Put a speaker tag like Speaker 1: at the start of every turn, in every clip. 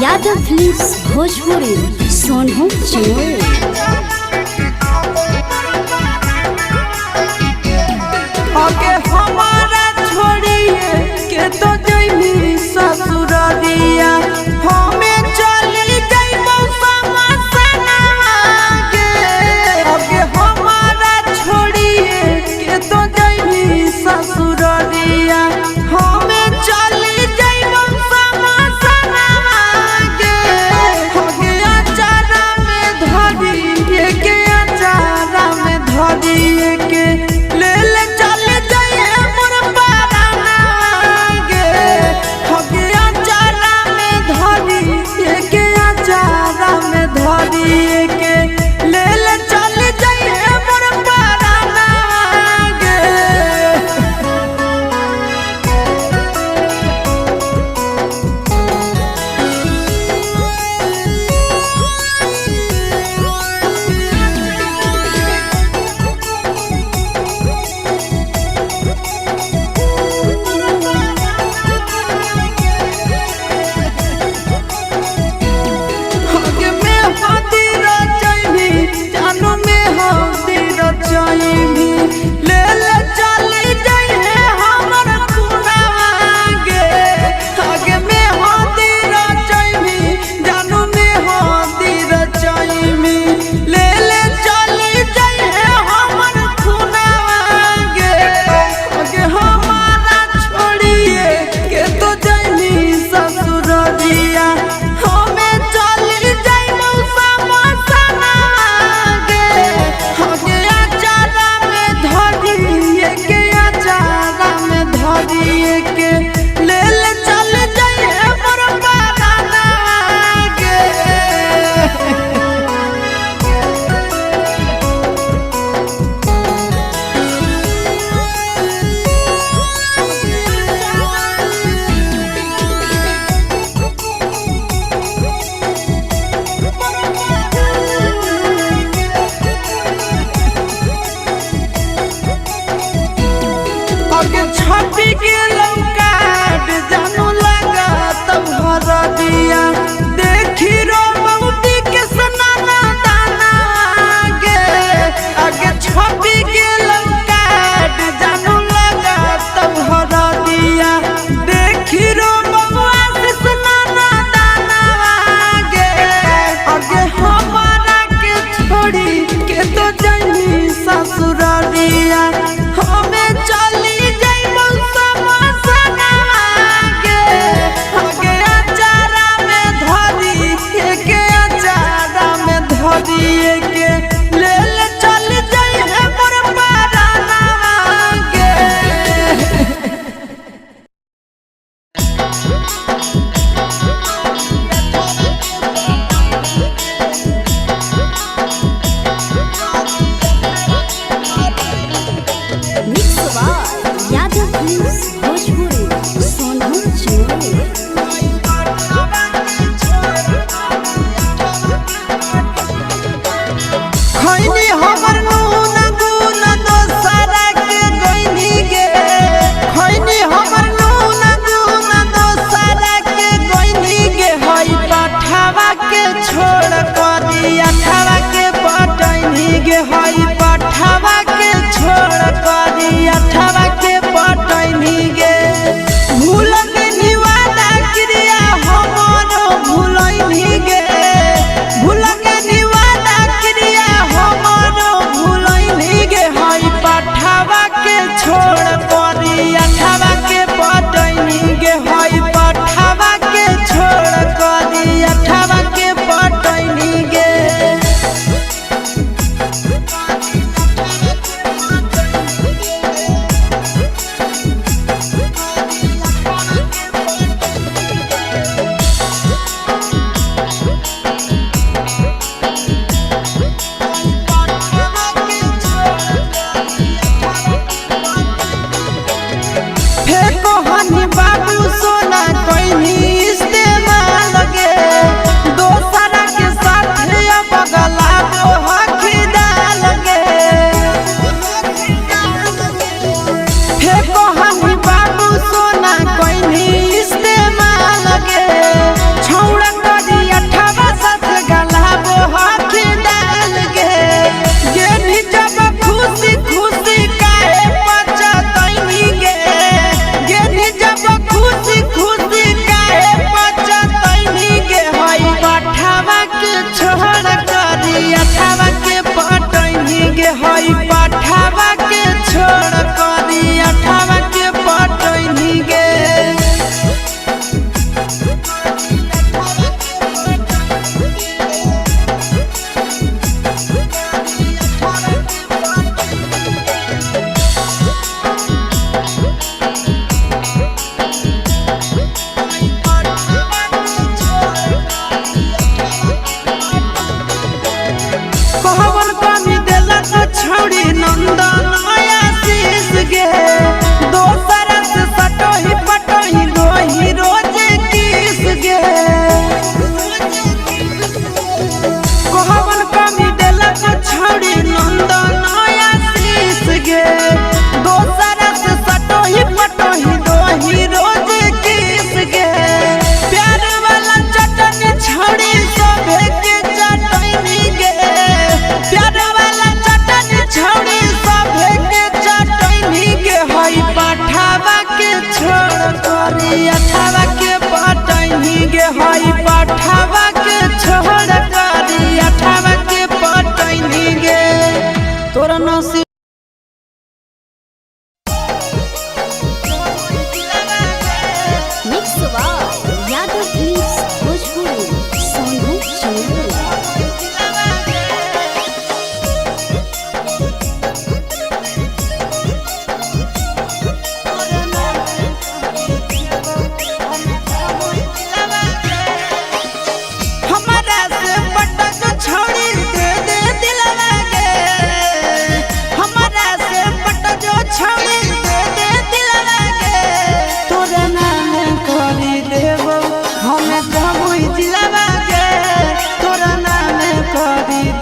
Speaker 1: Yadav films Bhojpuri Sonu Chinor.
Speaker 2: आगे हमारा छोड़िए के तो जइनी ससुरालिया हमें चली जइबो समसनवा के। आगे हमारा छोड़िए के तो जइनी ससुरालिया हमें चली जइबो समसनवा के। आगे अचारा में धरी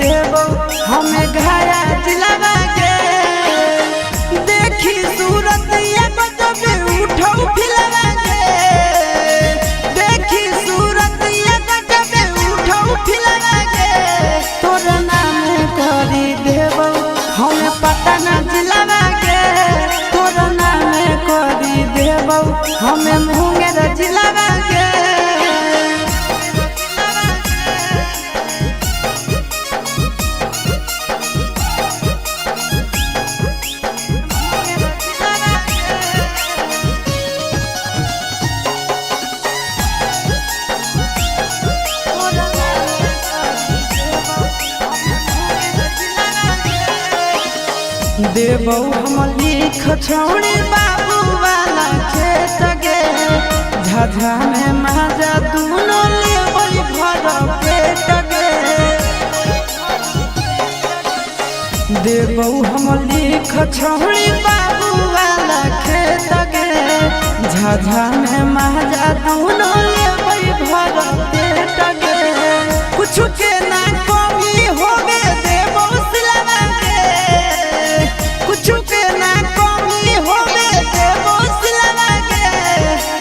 Speaker 2: देबो हमें घाया जिलावा के देखी सूरत ये गजबे उठो फिलवा के देखी सूरत ये गजबे उठो फिलवा के तोर नाम करी देबो हमें पता ना जिलावा के तोर नाम करी देबो हमें मुंगेर जिलावा के देबो हम लिख छोड़ी बाबू वाला खेत गे झझा में माजा दूनो लेबो भर पेट गे देबो हम लिख छोड़ी बाबू वाला खेत गे झझा में माजा दूनो लेबो भर पेट गे कुछ के ना कमी होवे देबो सिलवा के कुछ के ना कमी होवे देबो सिलवा के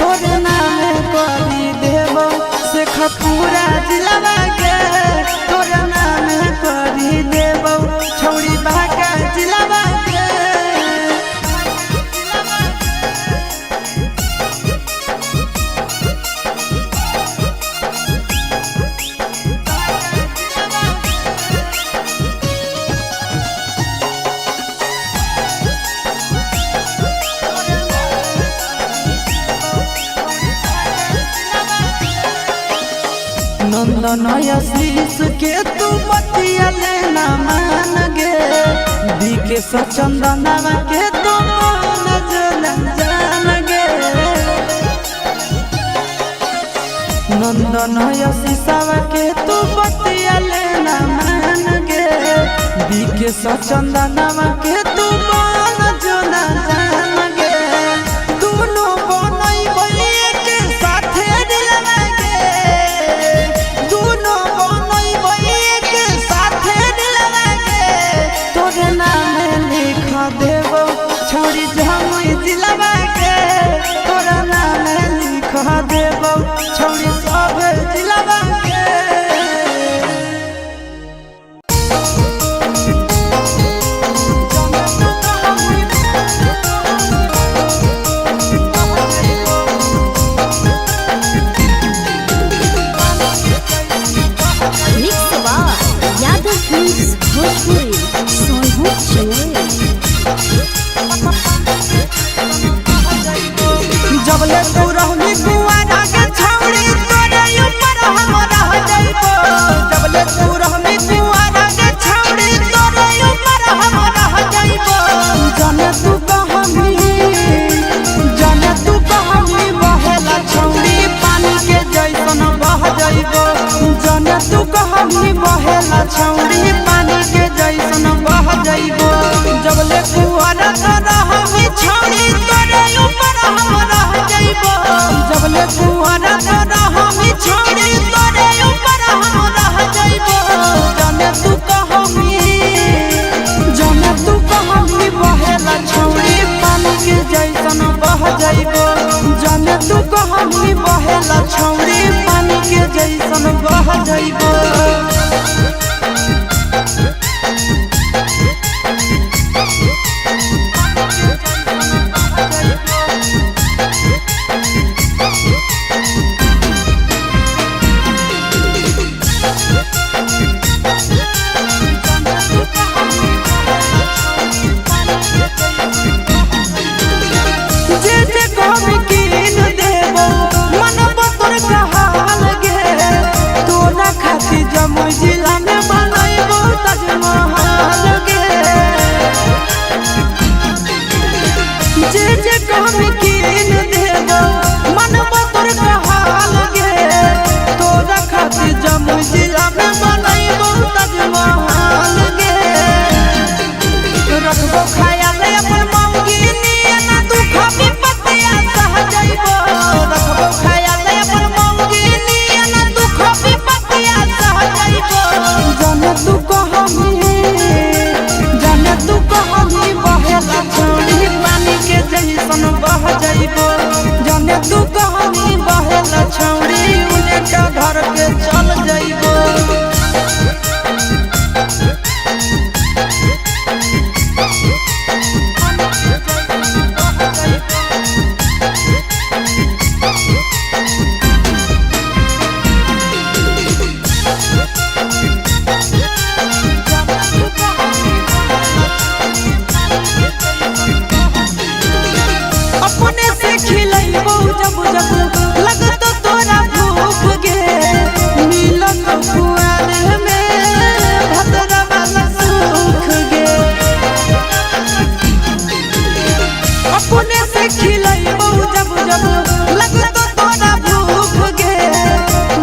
Speaker 2: तोर नाम करी देबो से खपूरा जिलवा के तोर नाम करी देबो छौड़ी बाका जिलवा के नंदन आशीष के तू बतिया लेना मान गे बीके सचंदनवा के तू मन जान गे नंदन आशीषवा के तू बतिया लेना मान गे बीके सचंदनवा के तू मन जान गे दोनों बनई बलिए के साथे दिलवा के दोनों बनई बलिए के साथे दिलवा के तोरे नाम लिख देबो छोड़ी जमुई जिलवा के तोरा नाम लिख देबो छोड़ी सब जिलवा के
Speaker 1: मिक्स बार यादव फिल्म्स भोजपुरी सोनू चनोरे।
Speaker 2: जबले तू रहनी कुआरा के छौड़ी तोरे ऊपर हम रह जाइबो जबले तू रहनी कुआरा के छौड़ी तोरे ऊपर हम रह जाइबो जाने तू कहमी बहेला छौड़ी पानी के जैसन बह जाइबो जाने तू कहमी बहेला छौड़ी पानी के जैसन बह जाइबो जबले कुआरा तो रहमी छौड़ी तोरे ऊपर हम रह जाइबो जबले कुआरा तो रहमी छौड़ी तोरे ऊपर हम रह जाइबो जाने तू कहमी बहेला छौड़ी पानी के जैसन बह जाइबो जाने तू कहमी बहेला छौड़ी पानी के जैसन बह जाइबो जने तू कहानी बहेला छौड़ी उलेटा घर के चल जाइबो अपने से खिलैबो जब जब लगत तोरा भूख गे मिलन कुआर में भद्रा वाला सुख गे अपने से खिलैबो जब जब लगत तोरा भूख गे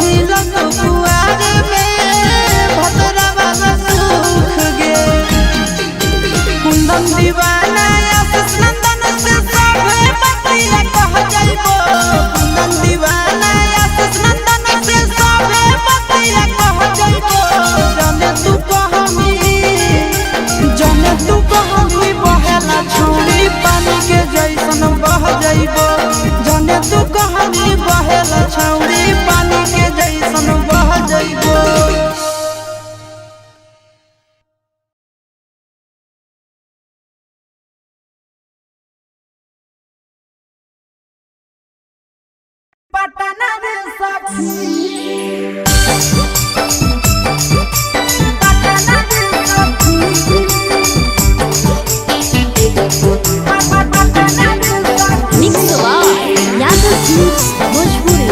Speaker 2: मिलन कुआर में भद्रा वाला सुख गे कुंदन दीवाना आशीष नंदन से सबे बतिया कह जाइबो कुंदन दीवाना आशीष नंदन से सबे बतिया कह जाइबो जने तू कहानी बहेला छौड़ी पानी के जैसन बह जाइबो जने तू कहानी बहेला छौड़ी पानी के जैसन बह जाइबो पटना रे सखी पटना रे सखी पटना रे सखी
Speaker 1: mix by Yadav films Bhojpuri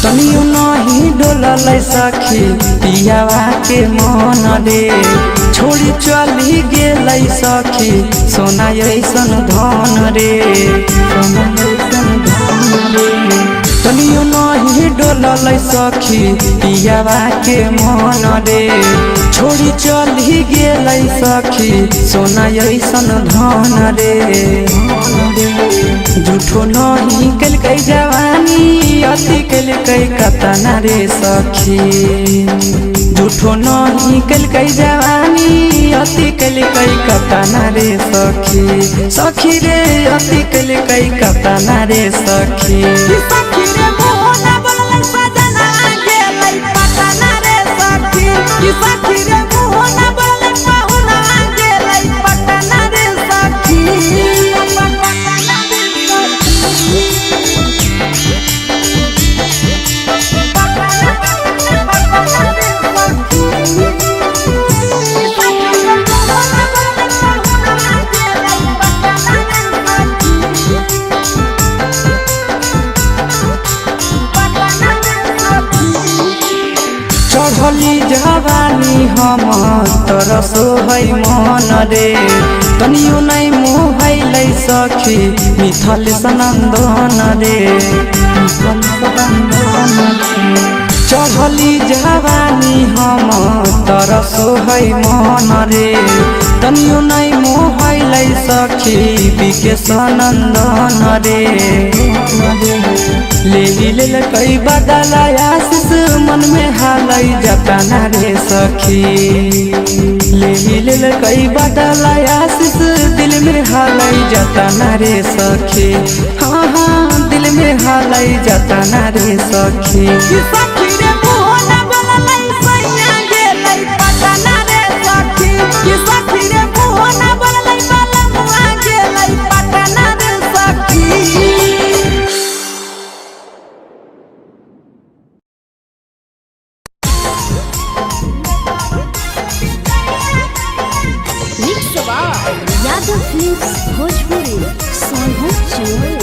Speaker 2: तनियो नहीं डोललै सखी पियावा के मन रे छोड़ी चली गेलै सखी सोना ऐसन धन रे तनियो नहीं डोललै सखी पियावा के मन रे छोड़ी चली गेलै सखी सोना ऐसन धन रे झूठो नहीं कलकै जवानी अति कलकै कतना रे सखी झूठो नहीं कलकै जवानी अति कलकै कतना रे सखी सखी रे अति कलकै कतना रे सखी सखी रे मोहना बोललै सजना गेलै पटना रे सखी सखी रे मोहना बोललै पाहुना गेलै पटना रे सखी चढ़ली जवानी हम तरसो है मन रे तनियो नहीं मोहलै सखी मिथल सनंदन रे चढ़ली जवानी हम तरसो है मन रे तनियो नहीं मोहलै सखी बिके सनंदन रे ले कई बदला आशीष मन में हालै जतना रे सखी ले कई बदला आशीष दिल में हालै जतना रे सखी हाँ हाँ दिल में हालै जतना रे सखी सखी रे मोहना बोललै सैया गेलै पटना रे सखी सखी रे मोहना बोललै बालमुआ गेलै पटना रे सखी
Speaker 1: mix by Yadav films Bhojpuri Sonu चोरी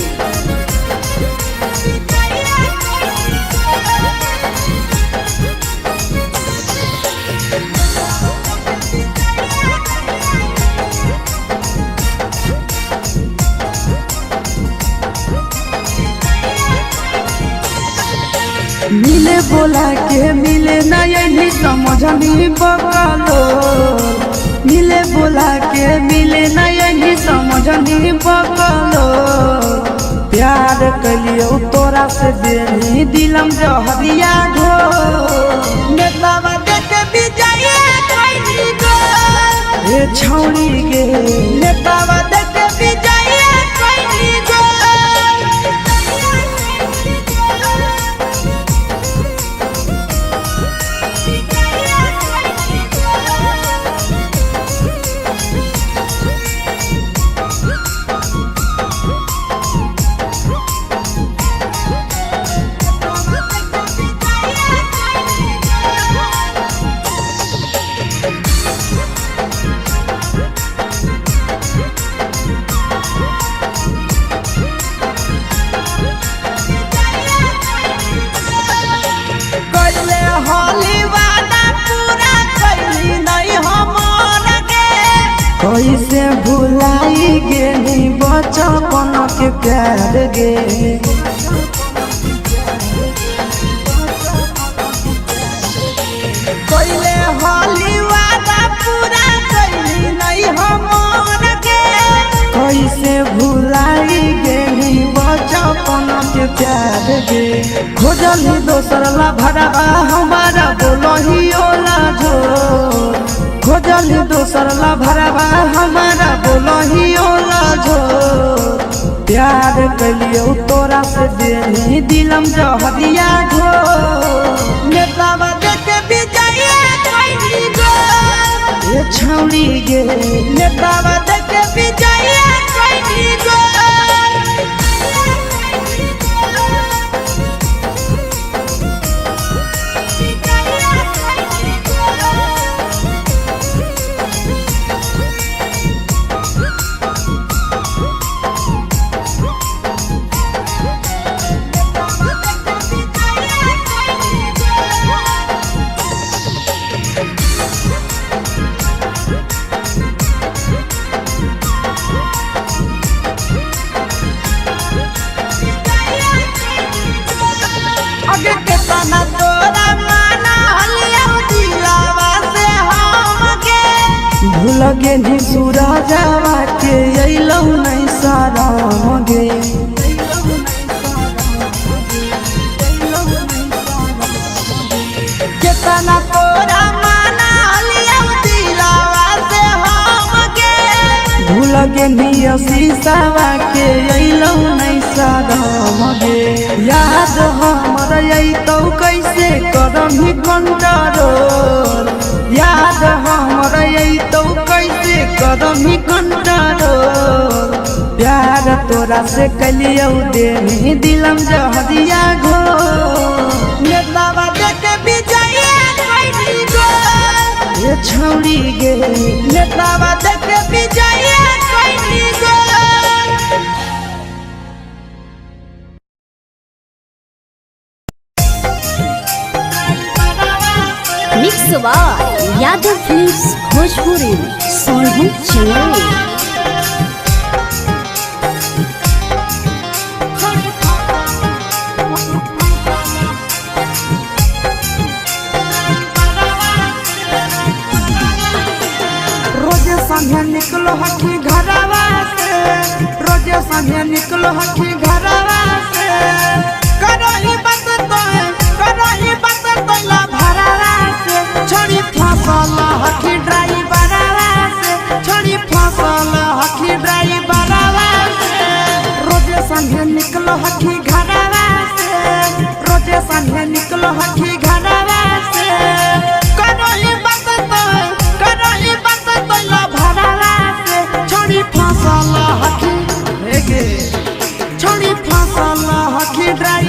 Speaker 2: मिले बोला के मिले नहीं समझनी बकालो मिले बोला के मिले नहीं समझनी पकलो प्यार कलियो तोरा से देनी दिलम जहरिया घो नेतावा देख विजय कैली गो ए छौड़ी गे नेतावा देख विजय कैली गो कैसे भुलाई गेली बचपन के प्यार गे कैले होली वादा पूरा कैली नहीं हमर के कैसे भुलाई गेली बचपन के प्यार गे खोजली दोसर ला भरवा हमारा बोलही ओला जो खोजली दोसर ला भरवा हमारा बोलही ओला जो प्यार कलियो तोरा से देनी दिलम जहरिया घो नेतावा देख विजय कैली गो ए छौड़ी गे नेतावा देख विजय कैली गो लगे नी सूरजवा के अइलौ नहीं साराम गे केतना तोरा माना लिया दिलावा से हम गे भूल गे नी शीशावा के अइलौ नहीं साराम गे याद हमर अइतौ कैसे करम कंट्रोल याद हमर अइतौ कैसे कदम कंट्रोल प्यार तोरा से कलियो देनी दिलम जहरिया घो नेतावा देख विजय कैली गो ए छौड़ी गे नेतावा देख विजय कैली गो
Speaker 1: मिक्स by Yadav films Bhojpuri Sonu channel
Speaker 2: रोजे संगे निकलो हकी घरवा से रोजे संगे निकलो हकी घरवा से करही बात तो ला भरावा से छोड़ी फसल हकी ड्राइवरवा से छोड़ी फसल हकी ड्राइवरवा से रोजे संगे निकलो हकी घरवा से रोजे संगे निकलो हकी घरवा से करही बात तो ला भरावा से छोड़ी फसल हकी छोड़ी फसल हकी ड्राइवर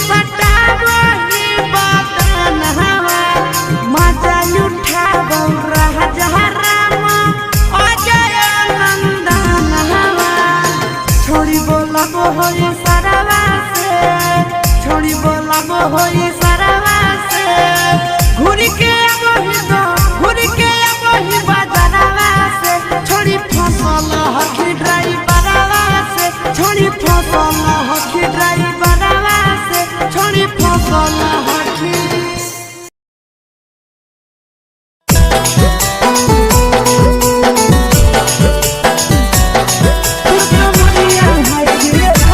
Speaker 2: सटावो ही बदन हवा मजा उठावो राजा राम अजय नंदन हवा छोड़ी बोलाबो होई सरवा से छोड़ी बोलाबो होई सरवा से घुरी के आबो ही बदनवा से छोड़ी फसल हकी ड्राइवरवा से छोड़ी फसल हकी ड्राइवरवा से छोड़ी फसल हकी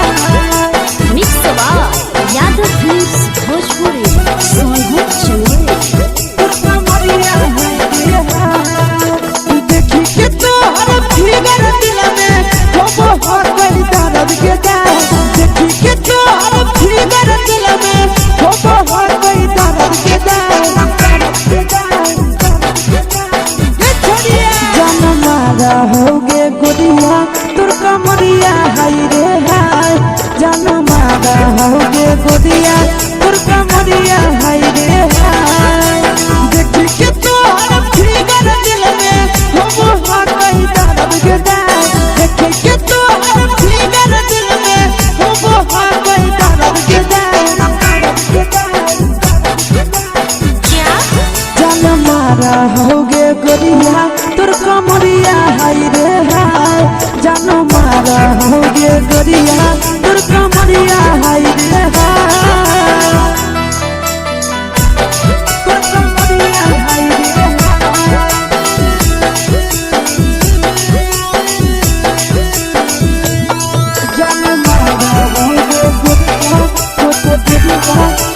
Speaker 1: मिक्स बार यादव फिल्म्स भोजपुरी सोनू चंदेल
Speaker 2: देखी के तोहर फिगर दिल में हो हर कोई दर्द के जाए देखी के तोहर फिगर दिल में हो हर कोई दर्द के जाए जन्म रहोगे गुड़िया तुर कमरिया हाय रे हाय जन्म रहोगे गुड़िया तुर कमरिया हाय रे हाय देखी के तोहर फिगर दिल में हो हर कोई दर्द के जाए देखी के तोहर फिगर दिल में हो हर कोई दर्द के जाए जन्म रहोगे गुड़िया तुर कमरिया हाय रे हाय जन्म रहोगे गुड़िया तुर कमरिया हाय रे हाय तुर कमरिया हाय रे जन्म रहोगे गुड़िया तुर कमरिया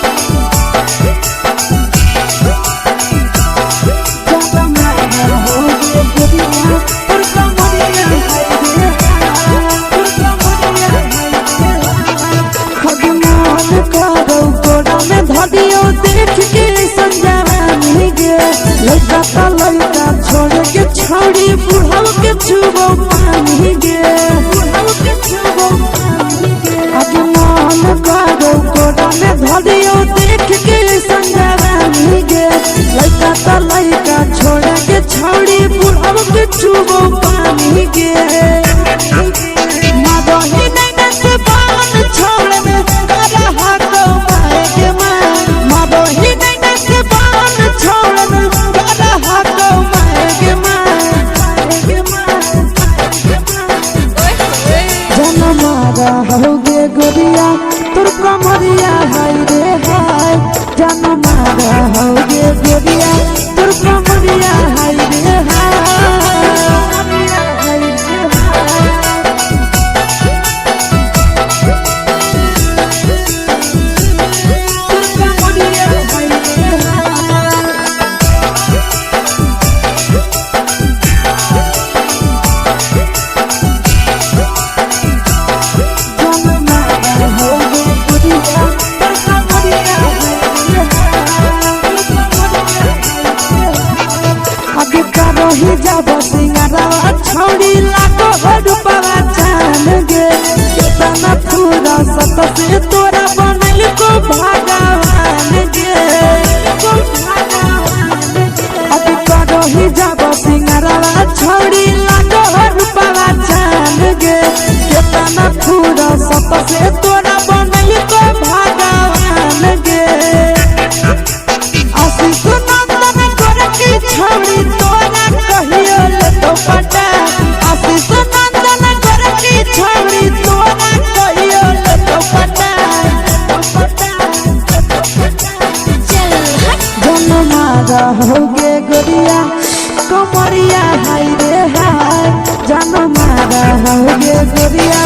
Speaker 2: देख के संजवानी गे लड़का छोड़ के छौड़ी बुढ़ाव के छुबो पानी गे आगे मन करो कोड़ा में धरियो देख के संजवानी गे लड़का छोड़ के छौड़ी बुढ़ाव के छुबो पानी गे मादही नहीं से बान छोड़ में करा हाथों माए के मां मादही नहीं से बान छोड़ में करा हाथों माए के मां जन्म रहोगे गुड़िया तुर कमरिया हाय रे हाय जन्म रहोगे गुड़िया तुर कमरिया हाय रे हाय जब सिंगारा छौड़ी लागो रुपवा जान गे केतना पूरा सत से तोरा बनल को भगवान गे अभी करो ही जब सिंगारा छौड़ी लागो रुपवा जान गे केतना पूरा सत से तोरा बनल को भगवान गे आशीष नंदन करे की छौड़ी तोरा कहियो ले तो पटा आशीष नंदन करे की छौड़ी तोरा कहियो ले तो पटा जन्म रहोगे गुड़िया कमरिया हाय रे हाय जन्म रहोगे गुड़िया